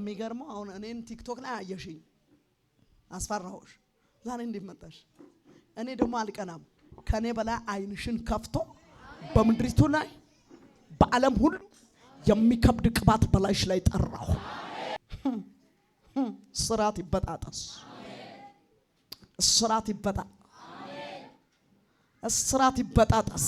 የሚገርመው አሁን እኔን ቲክቶክ ላይ አየሽኝ አስፈራሁሽ ዛሬ እንዴት መጣሽ እኔ ደግሞ አልቀናም ከኔ በላይ አይንሽን ከፍቶ በምድሪቱ ላይ በዓለም ሁሉ የሚከብድ ቅባት በላይሽ ላይ ጠራው ስራት ይበጣጣስ ስራት ይበጣ ስራት ይበጣጣስ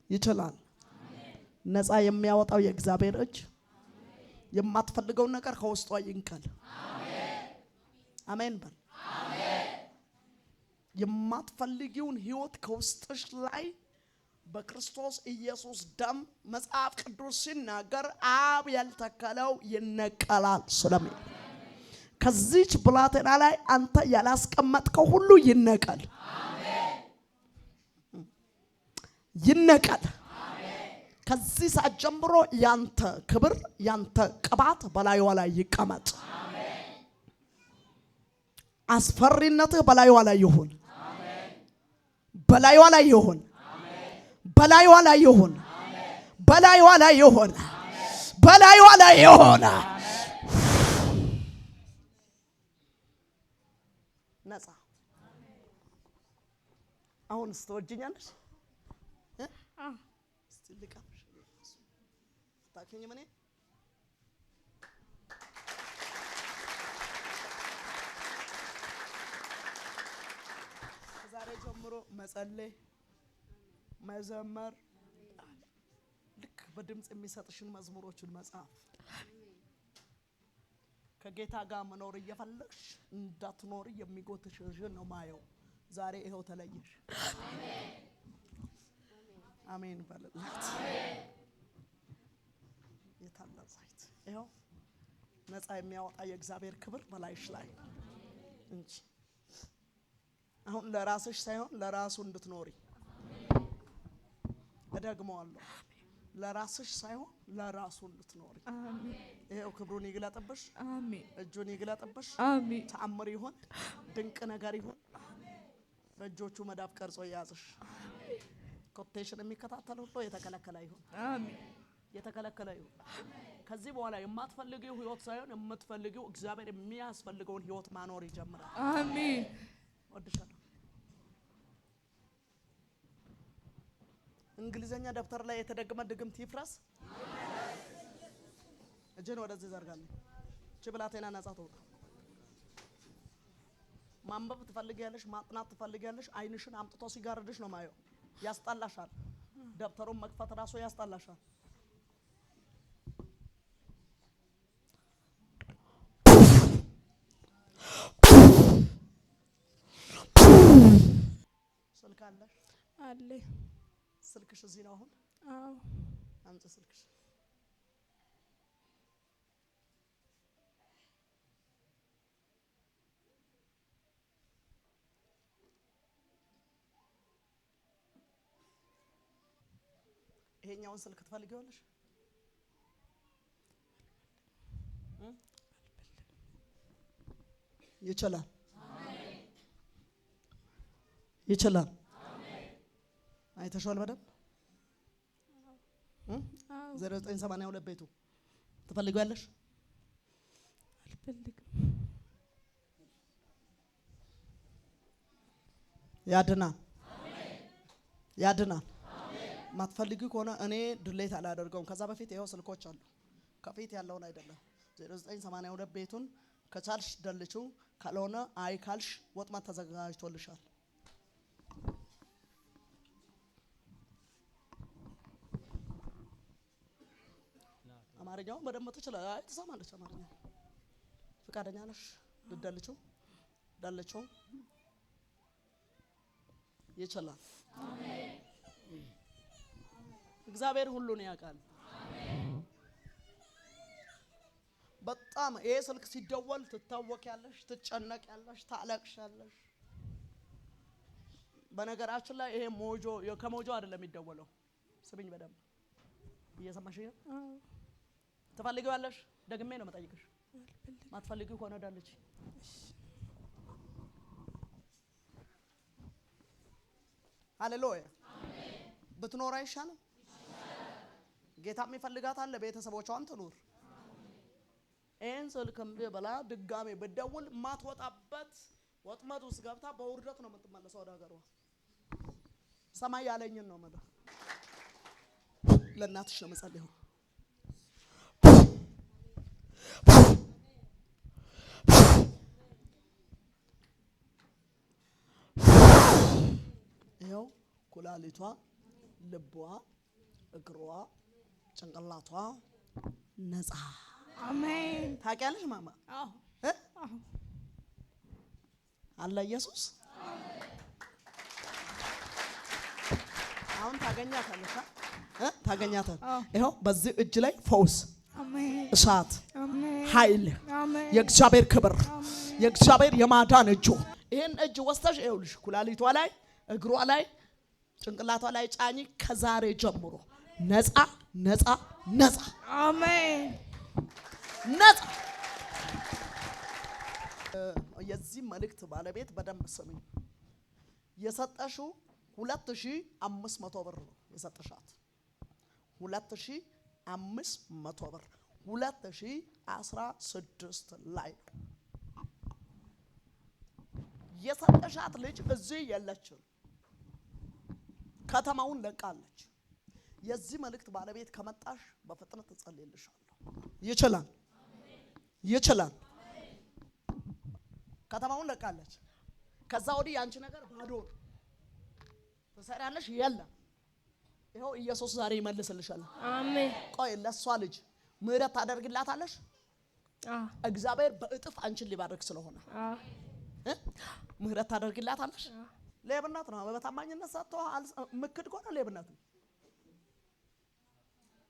ይችላል ነፃ የሚያወጣው የእግዚአብሔር እጅ የማትፈልገው ነገር ከውስጧ ይንቀል አሜን በል አሜን የማትፈልጊውን ህይወት ከውስጥሽ ላይ በክርስቶስ ኢየሱስ ደም መጽሐፍ ቅዱስ ሲናገር አብ ያልተከለው ይነቀላል ስለሚል ከዚች ብላቴና ላይ አንተ ያላስቀመጥከው ሁሉ ይነቀል ይነቀል ከዚህ ሰዓት ጀምሮ ያንተ ክብር ያንተ ቅባት በላይዋ ላይ ይቀመጥ አስፈሪነትህ በላይዋ ላይ ይሁን በላይዋ ላይ ይሁን በላይዋ ላይ ይሁን በላይዋ ላይ ይሁን በላይዋ ላይ ይሁን ነፃ አሁን ስትወጂኛለሽ ልቀምሽ ታከኝ ማኔ ዛሬ ጀምሮ መጸለይ መዘመር ልክ በድምጽ የሚሰጥሽን መዝሙሮችን መጻፍ ከጌታ ጋር መኖር እየፈለግሽ እንዳትኖር የሚጎትሽሽ ነው ማየው ዛሬ ይሄው ተለየሽ አሜን በለላት የታላዛይት ይሄው ነፃ የሚያወጣ የእግዚአብሔር ክብር በላይሽ ላይ እንጂ አሁን ለራስሽ ሳይሆን ለራሱ እንድትኖሪ እደግመዋለሁ ለራስሽ ሳይሆን ለራሱ እንድትኖሪ አሜን ይሄው ክብሩን ይግለጥብሽ አሜን እጁን ይግለጥብሽ አሜን ተአምር ይሁን ድንቅ ነገር ይሁን በእጆቹ መዳፍ ቀርጾ ያዝሽ ኮቴሽን የሚከታተል ሁሉ የተከለከለ ይሁን አሜን የተከለከለ ይሁን ከዚህ በኋላ የማትፈልጊው ህይወት ሳይሆን የምትፈልጊው እግዚአብሔር የሚያስፈልገውን ህይወት ማኖር ይጀምራል አሜን ወድሻለሁ እንግሊዘኛ ደብተር ላይ የተደገመ ድግምት ይፍረስ እጄን ወደዚህ ዘርጋለሁ ችብላቴና ነፃ ተውጣ ማንበብ ትፈልጊያለሽ ማጥናት ትፈልጊያለሽ አይንሽን አምጥቶ ሲጋርድሽ ነው ማየው ያስጣላሻል ደብተሩን መክፈት ራሱ ያስጣላሻል ስልክ አለሽ አለ ስልክሽ እዚህ ነው አሁን አዎ አንቺ ስልክሽ ይሄኛውን ስልክ ትፈልጊዋለሽ ይችላል አሜን ይችላል አሜን አይተሽዋል በደም 0982 ቤቱ ትፈልጊዋለሽ አልፈልግም ያድናል አሜን ያድናል ማትፈልጊ ከሆነ እኔ ድሌት አላደርገውም ከዛ በፊት ይሄው ስልኮች አሉ ከፊት ያለውን አይደለም 0982 ቤቱን ከቻልሽ ደልቹ ካልሆነ አይ ካልሽ ወጥማ ተዘጋጅቶልሻል አማርኛው በደንብ ትችላለሽ አይ ትሰማለሽ አማርኛ ፍቃደኛ ነሽ ልደልቹ ደልቹ ይችላል አሜን እግዚአብሔር ሁሉን ያውቃል አሜን በጣም ይሄ ስልክ ሲደወል ትታወቂያለሽ ትጨነቂያለሽ ታለቅሻለሽ በነገራችን ላይ ይሄ ሞጆ ከሞጆ አይደለም የሚደወለው ስሚኝ በደንብ እየሰማሽ ነው ትፈልጊዋለሽ ደግሜ ነው መጠይቅሽ ማትፈልጊው ከሆነ ዳለች ሃሌሉያ ብትኖር አይሻልም ጌታም ይፈልጋታል ለቤተሰቦቿን ትኑር ስልክም በላ ድጋሜ በደውል ማትወጣበት ወጥመድ ውስጥ ገብታ በውርደት ነው የምትመለሰው ወደ ሀገሯ ሰማይ ያለኝን ነው ማለት ለእናትሽ ነው መጸለየው ይኸው ኩላሊቷ ልቧ እግሯ ጭንቅላቷ ነፃ አሜን ታውቂያለሽ ማማ አዎ አለ ኢየሱስ አሁን ታገኛታለሽ ታገኛታለሽ ይኸው በዚህ እጅ ላይ ፈውስ አሜን እሳት አሜን ኃይል አሜን የእግዚአብሔር ክብር የእግዚአብሔር የማዳን እጁ ይሄን እጅ ወስተሽ ይኸውልሽ ኩላሊቷ ላይ እግሯ ላይ ጭንቅላቷ ላይ ጫኒ ከዛሬ ጀምሮ ነፃ ነፃ ነፃ አሜን ነፃ የዚህ መልእክት ባለቤት በደንብ ስሚ የሰጠሽው 2500 ብር ነው የሰጠሻት 2500 ብር 2016 ላይ የሰጠሻት ልጅ እዚህ የለችም ከተማውን ለቃለች የዚህ መልእክት ባለቤት ከመጣሽ በፍጥነት ተጸልይልሻለሁ ይችላል ይችላል ከተማውን ለቃለች ከዛ ወዲህ ያንቺ ነገር ባዶ ተሰራለሽ የለም ይሄው ኢየሱስ ዛሬ ይመልስልሻል አሜን ቆይ ለሷ ልጅ ምህረት ታደርግላታለሽ እግዚአብሔር በእጥፍ አንቺን ሊባርክ ስለሆነ ምህረት ታደርግላታለሽ ሌብነት ነው በታማኝነት ሰጥቶ ምክድ ቆና ሌብነት ነው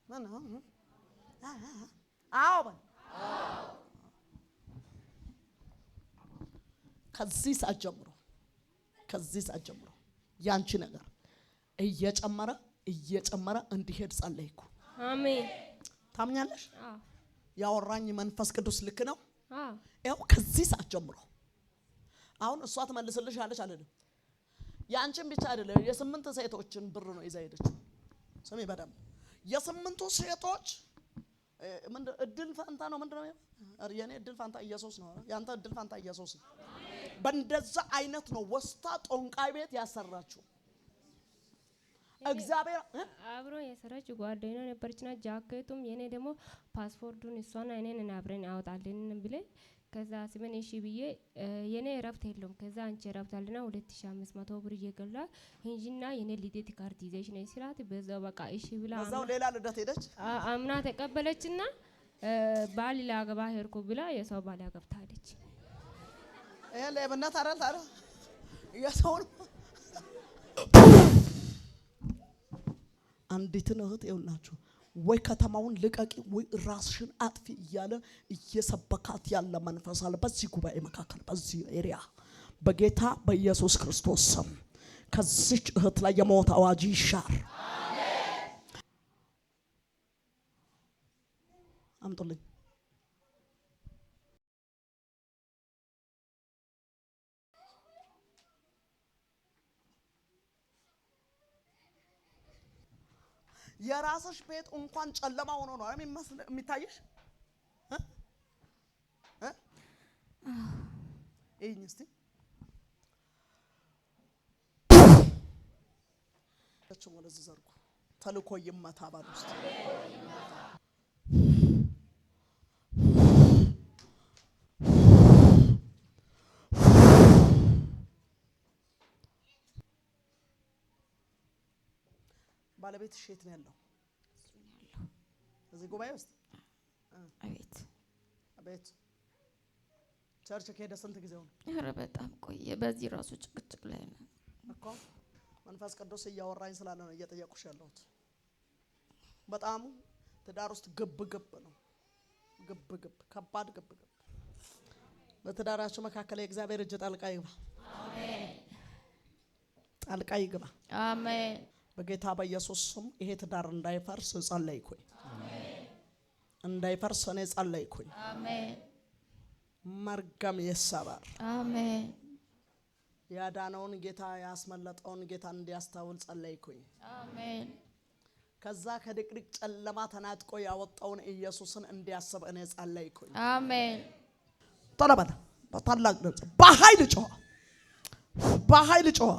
ማን አዎ ከዚህ ሰዓት ጀምሮ ያንቺ ነገር እየጨመረ እንዲሄድ ጸለይኩ አሜን ታምኛለሽ አዎ ያወራኝ መንፈስ ቅዱስ ልክ ነው አዎ ያው ከዚህ ሰዓት ጀምሮ አሁን እሷ ትመልስልሽ አለች አይደል ያንቺን ብቻ አይደለም የስምንት ሴቶችን ብር ነው ይዛ ሄደች ስሚ በደም የስምንቱ ሴቶች ምን እድል ፈንታ ነው ምንድነው የኔ እድል ፈንታ ኢየሱስ ነው ያንተ እድል ፈንታ ኢየሱስ ነው በእንደዛ አይነት ነው ወስታ ጦንቃይ ቤት ያሰራችሁ እግዚአብሔር አብሮ የሰራች ጓደኛ ነበርችና ጃኬቱም የኔ ደግሞ ፓስፖርቱን እሷና እኔን አብረን አወጣልን ብለ ከዛ ስመን እሺ ብዬ የኔ ረፍት የለም ከዛ አንቺ ረፍታልና 2500 ብር እየገላ ሂንጂና የኔ ልደት ካርድ ይዘሽ ነይ ሲላት በዛው በቃ እሺ ብላ በዛው ሌላ ልደት ሄደች አምና ተቀበለችና ባል ላገባ ሄርኩ ብላ የሰው ባል ያገብታለች ይሄ ለብነት አረል የሰው አንዲት እህት ይውላችሁ ወይ ከተማውን ልቀቂ ወይ ራስሽን አጥፊ እያለ እየሰበካት ያለ መንፈስ አለ በዚህ ጉባኤ መካከል በዚህ ኤሪያ በጌታ በኢየሱስ ክርስቶስ ስም ከዚች እህት ላይ የሞት አዋጅ ይሻር አሜን አምጡልኝ የራስሽ ቤት እንኳን ጨለማ ሆኖ ነው የሚታይሽ እኝስቲ እቺ ወለዝ ዘርጉ ተልኮ ይመታ ባል ውስጥ ባለቤት ሼት ነው ያለው እዚህ ጉባኤ ውስጥ አቤት ቸርች ከሄደ ስንት ጊዜው ነው ኧረ በጣም ቆየ በዚህ ራሱ ጭቅጭቅ ላይ ነው እኮ መንፈስ ቅዱስ እያወራኝ ስላለ ነው እየጠየቁሽ ያለሁት በጣም ትዳር ውስጥ ግብ ነው ከባድ ግብ በትዳራችሁ መካከል የእግዚአብሔር እጅ ጣልቃ ይግባ አሜን ጣልቃ ይግባ አሜን በጌታ በኢየሱስ ስም ይሄ ትዳር እንዳይፈርስ ጸለይኩኝ አሜን እንዳይፈርስ እኔ ጸለይኩኝ። አሜን መርገም ይሰበር። አሜን ያዳነውን ጌታ ያስመለጠውን ጌታ እንዲያስተውል ጸለይኩኝ። አሜን ከዛ ከድቅድቅ ጨለማ ተናጥቆ ያወጣውን ኢየሱስን እንዲያስብ እኔ ጸለይኩኝ። አሜን ተለበለ በታላቅ ድምጽ በኃይል ጮኸ፣ በኃይል ጮኸ።